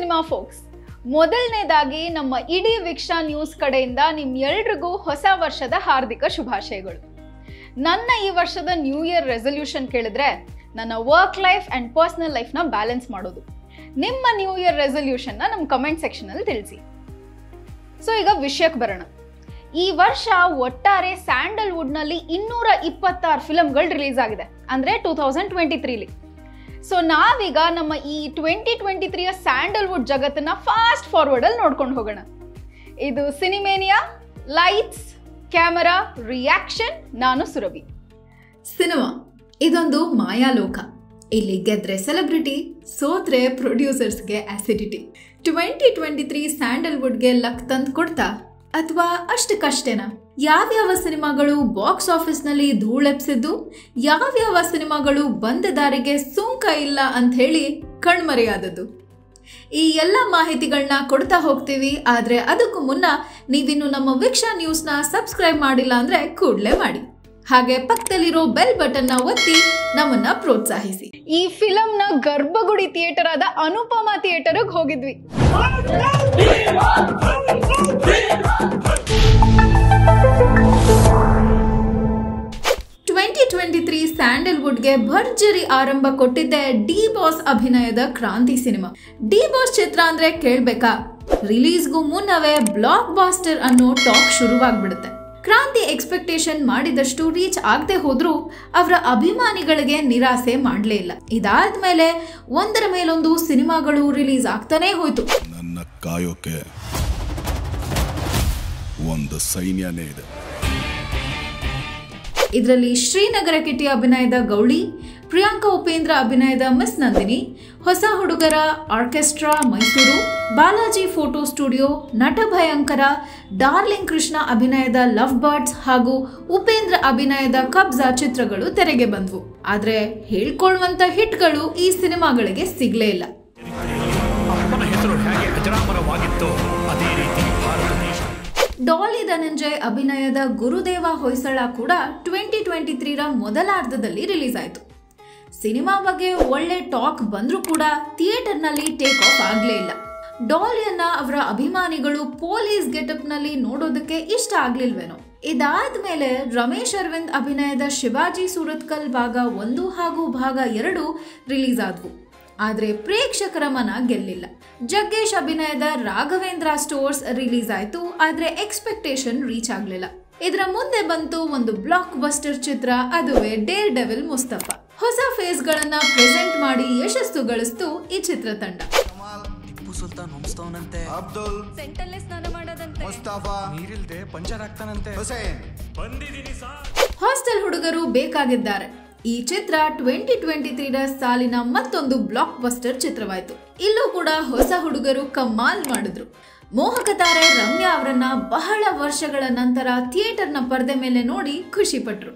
Cinema forks. ಮೊದಲನೇದಾಗಿ ನಮ್ಮ ಇಡೀ ವೀಕ್ಷಾ ನ್ಯೂಸ್ ಕಡೆಯಿಂದ ನಿಮ್ಮೆಲ್ರಿಗೂ ಹೊಸ ವರ್ಷದ ಹಾರ್ದಿಕ ಶುಭಾಶಯಗಳು. ನನ್ನ ಈ ವರ್ಷದ ನ್ಯೂ ಇಯರ್ ರೆಸಲ್ಯೂಷನ್ ಕೇಳಿದ್ರೆ ನನ್ನ ವರ್ಕ್ ಲೈಫ್ ಅಂಡ್ ಪರ್ಸನಲ್ ಲೈಫ್ನ ಬ್ಯಾಲೆನ್ಸ್ ಮಾಡೋದು. ನಿಮ್ಮ ನ್ಯೂ ಇಯರ್ ರೆಸಲ್ಯೂಷನ್ನ ನಮ್ಮ ಕಮೆಂಟ್ ಸೆಕ್ಷನಲ್ಲಿ ತಿಳಿಸಿ. ಸೊ ಈಗ ವಿಷಯಕ್ಕೆ ಬರೋಣ. ಈ ವರ್ಷ ಒಟ್ಟಾರೆ ಸ್ಯಾಂಡಲ್ವುಡ್ನಲ್ಲಿ 226 ಫಿಲಮ್ಗಳು ರಿಲೀಸ್ ಆಗಿದೆ, ಅಂದರೆ 2023ಲಿ. ಸೊ ನಾವೀಗ ನಮ್ಮ ಈ 2023ಯ ಸ್ಯಾಂಡಲ್ವುಡ್ ಜಗತ್ತನ್ನ ಫಾಸ್ಟ್ ಫಾರ್ವರ್ಡಲ್ಲಿ ನೋಡ್ಕೊಂಡು ಹೋಗೋಣ. ಇದು ಸಿನಿಮೇನಿಯಾ, ಲೈಟ್ಸ್, ಕ್ಯಾಮರಾ, ರಿಯಾಕ್ಷನ್. ನಾನು ಸುರಭಿ. ಸಿನಿಮಾ ಇದೊಂದು ಮಾಯಾಲೋಕ. ಇಲ್ಲಿ ಗೆದ್ರೆ ಸೆಲೆಬ್ರಿಟಿ, ಸೋತ್ರೆ ಪ್ರೊಡ್ಯೂಸರ್ಸ್ಗೆ ಆಸಿಡಿಟಿ. 2023 ಸ್ಯಾಂಡಲ್ವುಡ್ಗೆ ಲಕ್ ತಂದು ಕೊಡ್ತಾ ಅಥವಾ ಅಷ್ಟಕ್ಕಷ್ಟೇನಾ? ಯಾವ್ಯಾವ ಸಿನಿಮಾಗಳು ಬಾಕ್ಸ್ ಆಫೀಸ್ನಲ್ಲಿ ಧೂಳೆಪ್ಸಿದ್ದು, ಯಾವ್ಯಾವ ಸಿನಿಮಾಗಳು ಬಂದ ದಾರಿಗೆ ಸುಂಕ ಇಲ್ಲ ಅಂತ ಹೇಳಿ ಕಣ್ಮರೆಯಾದದ್ದು, ಈ ಎಲ್ಲ ಮಾಹಿತಿಗಳನ್ನ ಕೊಡ್ತಾ ಹೋಗ್ತೀವಿ. ಆದರೆ ಅದಕ್ಕೂ ಮುನ್ನ ನೀವಿನ್ನು ನಮ್ಮ ವೀಕ್ಷಾ ನ್ಯೂಸ್ನ ಸಬ್ಸ್ಕ್ರೈಬ್ ಮಾಡಿಲ್ಲ ಅಂದರೆ ಕೂಡಲೇ ಮಾಡಿ. ಹಾಗೆ ಪಕ್ಕದಲ್ಲಿರೋ ಬೆಲ್ ಬಟನ್ನ ಒತ್ತಿ ನಮ್ಮನ್ನ ಪ್ರೋತ್ಸಾಹಿಸಿ. ಈ ಫಿಲಂನ ಗರ್ಭಗುಡಿ ಥಿಯೇಟರ್ ಆದ ಅನುಪಮ ಥಿಯೇಟರ್ಗೆ ಹೋಗಿದ್ವಿ. 2023 ಸ್ಯಾಂಡಲ್ವುಡ್ಗೆ ಭರ್ಜರಿ ಆರಂಭ ಕೊಟ್ಟಿದ್ದೆ ಡಿ ಬಾಸ್ ಅಭಿನಯದ ಕ್ರಾಂತಿ ಸಿನಿಮಾ. ಡಿ ಬಾಸ್ ಚಿತ್ರ ಅಂದ್ರೆ ಕೇಳ್ಬೇಕಾ? ರಿಲೀಸ್ಗೂ ಮುನ್ನವೇ ಬ್ಲಾಕ್ ಬಾಸ್ಟರ್ ಅನ್ನೋ ಟಾಕ್ ಶುರುವಾಗ್ಬಿಡುತ್ತೆ. ಕ್ರಾಂತಿ ಎಕ್ಸ್ಪೆಕ್ಟೇಷನ್ ಮಾಡಿದಷ್ಟು ರೀಚ್ ಆಗದೆ ಹೋದ್ರೂ ಅವರ ಅಭಿಮಾನಿಗಳಿಗೆ ನಿರಾಸೆ ಮಾಡಲೇ ಇಲ್ಲ. ಇದಾದ್ಮೇಲೆ ಒಂದರ ಮೇಲೊಂದು ಸಿನಿಮಾಗಳು ರಿಲೀಸ್ ಆಗ್ತಾನೆ ಹೋಯ್ತು. ನನ್ನ ಕಾಯೋಕೆ ಒಂದು ಸೈನ್ಯನೇ ಇದೆ. ಇದರಲ್ಲಿ ಶ್ರೀನಗರ ಕಿಟಿ ಅಭಿನಯದ ಗೌಳಿ, ಪ್ರಿಯಾಂಕಾ ಉಪೇಂದ್ರ ಅಭಿನಯದ ಮಿಸ್ ನಂದಿನಿ, ಹೊಸ ಹುಡುಗರ orchestra Mysuru, Balaji photo studio, ನಟ ಭಯಂಕರ, ಡಾರ್ಲಿಂಗ್ ಕೃಷ್ಣ ಅಭಿನಯದ ಲವ್ ಬರ್ಡ್ಸ್ ಹಾಗೂ ಉಪೇಂದ್ರ ಅಭಿನಯದ ಕಬ್ಜಾ ಚಿತ್ರಗಳು ತೆರೆಗೆ ಬಂದ್ವು. ಆದ್ರೆ ಹೇಳ್ಕೊಳ್ಳುವಂತ ಹಿಟ್ಗಳು ಈ ಸಿನಿಮಾಗಳಿಗೆ ಸಿಗ್ಲೇ ಇಲ್ಲ. ಡಾಲಿ ಧನಂಜಯ್ ಅಭಿನಯದ ಗುರುದೇವ ಹೊಯ್ಸಳ ಕೂಡ 2023ರ ಮೊದಲಾರ್ಧದಲ್ಲಿ ರಿಲೀಸ್ ಆಯಿತು. ಸಿನಿಮಾ ಬಗ್ಗೆ ಒಳ್ಳೆ ಟಾಕ್ ಬಂದ್ರೂ ಕೂಡ ಥಿಯೇಟರ್ನಲ್ಲಿ ಟೇಕ್ ಆಫ್ ಆಗಲೇ ಇಲ್ಲ. ಡಾಲಿಯನ್ನ ಅವರ ಅಭಿಮಾನಿಗಳು ಪೊಲೀಸ್ ಗೆಟಪ್ನಲ್ಲಿ ನೋಡೋದಕ್ಕೆ ಇಷ್ಟ ಆಗ್ಲಿಲ್ವೇನೋ. ಇದಾದ್ಮೇಲೆ ರಮೇಶ್ ಅರವಿಂದ್ ಅಭಿನಯದ ಶಿವಾಜಿ ಸೂರತ್ಕಲ್ ಭಾಗ 1 ಹಾಗೂ ಭಾಗ 2 ರಿಲೀಸ್ ಆದ್ವು. ಆದ್ರೆ ಪ್ರೇಕ್ಷಕರ ಮನ ಗೆಲ್ಲಿಲ್ಲ. ಜಗ್ಗೇಶ್ ಅಭಿನಯದ ರಾಘವೇಂದ್ರ ಸ್ಟೋರ್ಸ್ ರಿಲೀಸ್ ಆಯ್ತು, ಆದ್ರೆ ಎಕ್ಸ್ಪೆಕ್ಟೇಷನ್ ರೀಚ್ ಆಗ್ಲಿಲ್ಲ. ಇದರ ಮುಂದೆ ಬಂತು ಒಂದು ಬ್ಲಾಕ್ ಬಸ್ಟರ್ ಚಿತ್ರ, ಅದುವೇ ಡೇರ್ ಡೆವಿಲ್ ಮುಸ್ತಫಾ. ಹೊಸ ಫೇಸ್ ಗಳನ್ನ ಪ್ರೆಸೆಂಟ್ ಮಾಡಿ ಯಶಸ್ಸು ಗಳಿಸ್ತು ಈ ಚಿತ್ರತಂಡ. ಸುಲ್ತಾನ್ ಹೊಮ್ಸ್ತವನಂತೆ, ಅಬ್ದುಲ್ ಸೆಂಟಲ್ಲೇ ಸ್ನಾನ ಮಾಡೋದಂತೆ, ಮುಸ್ತಫಾ ನೀರಿಲ್ದೆ ಪಂಚರ್ ಆಗ್ತಾನಂತೆ, ಹುಸೇನ್ ಬಂದಿದ್ದೀನಿ ಸರ್. ಹಾಸ್ಟೆಲ್ ಹುಡುಗರು ಬೇಕಾಗಿದ್ದಾರೆ. ಈ ಚಿತ್ರ 2023ರ ಸಾಲಿನ ಮತ್ತೊಂದು ಬ್ಲಾಕ್ ಬಸ್ಟರ್ ಚಿತ್ರವಾಯಿತು. ಇಲ್ಲೂ ಕೂಡ ಹೊಸ ಹುಡುಗರು ಕಮಾಲ್ ಮಾಡಿದ್ರು. ಮೋಹಕ ತಾರೆ ರಮ್ಯಾ ಅವರನ್ನ ಬಹಳ ವರ್ಷಗಳ ನಂತರ ಥಿಯೇಟರ್ನ ಪರದೆ ಮೇಲೆ ನೋಡಿ ಖುಷಿ ಪಟ್ರು.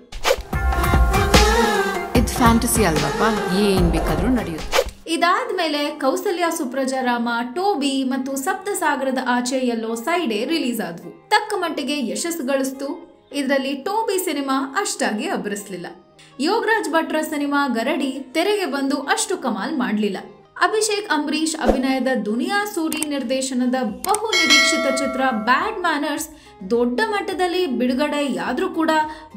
ಇದು ಫ್ಯಾಂಟಸಿ ಅಲ್ವಪ್ಪ, ಏನ್ ಬೇಕಾದ್ರೂ ನಡೆಯುತ್ತೆ. ಇದಾದ್ಮೇಲೆ ಕೌಸಲ್ಯ ಸುಪ್ರಜಾರಾಮ, ಟೋಬಿ ಮತ್ತು ಸಪ್ತಸಾಗರದ ಆಚೆ ಎಲ್ಲೋ ಸೈಡೆ ರಿಲೀಸ್ ಆದ್ವು. ತಕ್ಕ ಮಟ್ಟಿಗೆ ಯಶಸ್ಸು ಗಳಿಸ್ತು. ಇದರಲ್ಲಿ ಟೋಬಿ ಸಿನಿಮಾ ಅಷ್ಟಾಗಿ ಅಬ್ಬರಿಸಲಿಲ್ಲ. ಯೋಗರಾಜ್ ಭಟ್ರ ಸಿನಿಮಾ ಗರಡಿ ತೆರೆಗೆ ಬಂದು ಅಷ್ಟು ಕಮಾಲ್ ಮಾಡಲಿಲ್ಲ. ಅಭಿಷೇಕ್ ಅಂಬರೀಶ್ ಅಭಿನಯದ ದುನಿಯಾ ಸೂರಿ ನಿರ್ದೇಶನದ ಬಹು ನಿರೀಕ್ಷಿತ ಚಿತ್ರ ಬ್ಯಾಡ್ ಮ್ಯಾನರ್ಸ್ ದೊಡ್ಡ ಮಟ್ಟದಲ್ಲಿ ಬಿಡುಗಡೆಯಾದ್ರೂ ಕೂಡ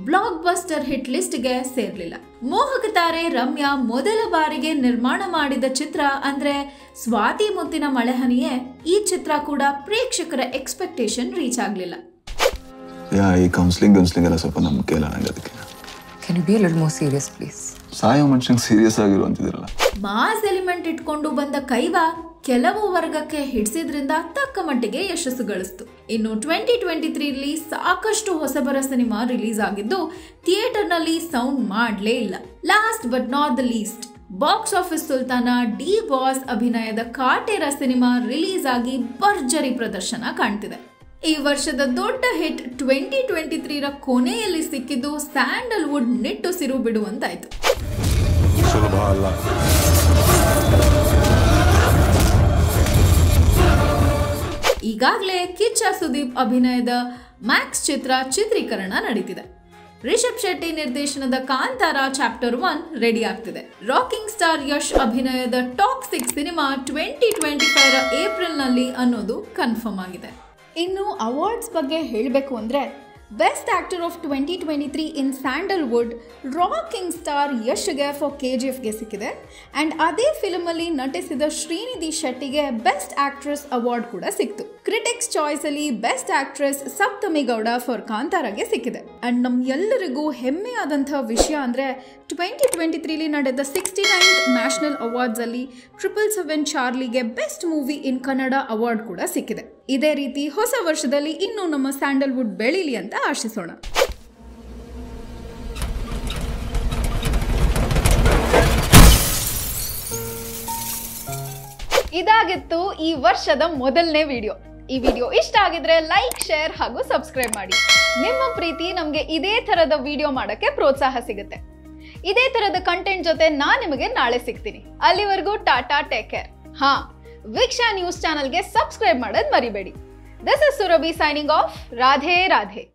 ಬ್ಲಾಕ್ ಬಸ್ಟರ್ ಹಿಟ್ ಲಿಸ್ಟ್ಗೆ ಸೇರ್ಲಿಲ್ಲ. ಮೋಹಕ ತಾರೆ ರಮ್ಯಾ ಮೊದಲ ಬಾರಿಗೆ ನಿರ್ಮಾಣ ಮಾಡಿದ ಚಿತ್ರ ಅಂದ್ರೆ ಸ್ವಾತಿ ಮುತ್ತಿನ ಮಳೆಹನಿಯೇ. ಈ ಚಿತ್ರ ಕೂಡ ಪ್ರೇಕ್ಷಕರ ಎಕ್ಸ್ಪೆಕ್ಟೇಷನ್ ರೀಚ್ ಆಗ್ಲಿಲ್ಲ. ಈ ಕೌನ್ಸಿಲಿಂಗ್ ಎಲ್ಲ ಸ್ವಲ್ಪ ನಂಬಿಕೆ ಇಲ್ಲ ನಂಗೆ. ಅದಕ್ಕೆ Can you be a little more serious, please? ಸಾಯೋ ಮನುಷ್ಯಂಗೆ ಸೀರಿಯಸ್ ಆಗಿರುವಂತಿದಿರಲ್ಲ. ಮಾಸ್ ಎಲಿಮೆಂಟ್ ಇಟ್ಕೊಂಡು ಬಂದ ಕೈವಾ ಕೆಲವು ವರ್ಗಕ್ಕೆ ಹಿಡಿಸಿದ್ರಿಂದ ತಕ್ಕ ಮಟ್ಟಿಗೆ ಯಶಸ್ಸು ಗಳಿಸ್ತು. ಇನ್ನು 2023ರಲ್ಲಿ ಸಾಕಷ್ಟು ಹೊಸಬರ ಸಿನಿಮಾ ರಿಲೀಸ್ ಆಗಿದ್ದು ಥಿಯೇಟರ್ನಲ್ಲಿ ಸೌಂಡ್ ಮಾಡಲೇ ಇಲ್ಲ. Last but not the least, box office ಸುಲ್ತಾನ ಡಿ ಬಾಸ್ ಅಭಿನಯದ ಕಾಟೇರ ಸಿನಿಮಾ ರಿಲೀಸ್ ಆಗಿ ಭರ್ಜರಿ ಪ್ರದರ್ಶನ ಕಾಣ್ತಿದೆ. ಈ ವರ್ಷದ ದೊಡ್ಡ ಹಿಟ್ 2023ರ ಕೊನೆಯಲ್ಲಿ ಸಿಕ್ಕಿದ್ದು ಸ್ಯಾಂಡಲ್ವುಡ್ ನಿಟ್ಟುಸಿರು ಬಿಡುವಂತಾಯ್ತು. ಈಗಾಗಲೇ ಕಿಚ್ಚ ಸುದೀಪ್ ಅಭಿನಯದ ಮ್ಯಾಕ್ಸ್ ಚಿತ್ರ ಚಿತ್ರೀಕರಣ ನಡೀತಿದೆ. ರಿಷಬ್ ಶೆಟ್ಟಿ ನಿರ್ದೇಶನದ ಕಾಂತಾರ ಚಾಪ್ಟರ್ 1 ರೆಡಿ ಆಗ್ತಿದೆ. ರಾಕಿಂಗ್ ಸ್ಟಾರ್ ಯಶ್ ಅಭಿನಯದ ಟಾಕ್ಸಿಕ್ ಸಿನಿಮಾ 2025 ಏಪ್ರಿಲ್ ನಲ್ಲಿ ಅನ್ನೋದು ಕನ್ಫರ್ಮ್ ಆಗಿದೆ. ಇನ್ನು ಅವಾರ್ಡ್ಸ್ ಬಗ್ಗೆ ಹೇಳಬೇಕು ಅಂದ್ರೆ best actor of 2023 in Sandalwood rocking star ಯಶ್ಗೆ ಫಾರ್ KGFಗೆ ಸಿಕ್ಕಿದೆ. ಅಂಡ್ ಅದೇ ಫಿಲ್ಮ್ ಅಲ್ಲಿ ನಟಿಸಿದ ಶ್ರೀನಿಧಿ ಶೆಟ್ಟಿಗೆ ಬೆಸ್ಟ್ ಆಕ್ಟ್ರೆಸ್ ಅವಾರ್ಡ್ ಕೂಡ ಸಿಕ್ತು. ಕ್ರಿಟಿಕ್ಸ್ ಚಾಯ್ಸ್ ಅಲ್ಲಿ best actress Saptami Gowda for ಕಾಂತಾರಗೆ ಸಿಕ್ಕಿದೆ. ಅಂಡ್ ನಮ್ ಎಲ್ಲರಿಗೂ ಹೆಮ್ಮೆಯಾದಂತಹ ವಿಷಯ ಅಂದ್ರೆ 2023 ನಡೆದ 69th ನ್ಯಾಷನಲ್ ಅವಾರ್ಡ್ಸ್ ಅಲ್ಲಿ 777 ಚಾರ್ಲಿಗೆ best movie in Kannada award ಕೂಡ ಸಿಕ್ಕಿದೆ. ಇದೇ ರೀತಿ ಹೊಸ ವರ್ಷದಲ್ಲಿ ಇನ್ನೂ ನಮ್ಮ ಸ್ಯಾಂಡಲ್ವುಡ್ ಬೆಳೀಲಿ ಅಂತ ಆಶಿಸೋಣ. ಇದಾಗಿತ್ತು ಈ ವರ್ಷದ ಮೊದಲನೇ ವಿಡಿಯೋ. ಈ ವಿಡಿಯೋ ಇಷ್ಟ ಆಗಿದ್ರೆ ಲೈಕ್, ಶೇರ್ ಹಾಗೂ ಸಬ್ಸ್ಕ್ರೈಬ್ ಮಾಡಿ. ನಿಮ್ಮ ಪ್ರೀತಿ ನಮಗೆ ಇದೇ ತರದ ವಿಡಿಯೋ ಮಾಡಕ್ಕೆ ಪ್ರೋತ್ಸಾಹ ಸಿಗುತ್ತೆ. ಇದೇ ತರದ ಕಂಟೆಂಟ್ ಜೊತೆ ನಾನು ನಿಮಗೆ ನಾಳೆ ಸಿಗ್ತೀನಿ. ಅಲ್ಲಿವರೆಗೂ Tata, take care. Veeksha news ಚಾನೆಲ್ಗೆ ಸಬ್ಸ್ಕ್ರೈಬ್ ಮಾಡೋದು ಮರಿಬೇಡಿ. This is Surabhi signing off. Radhe Radhe.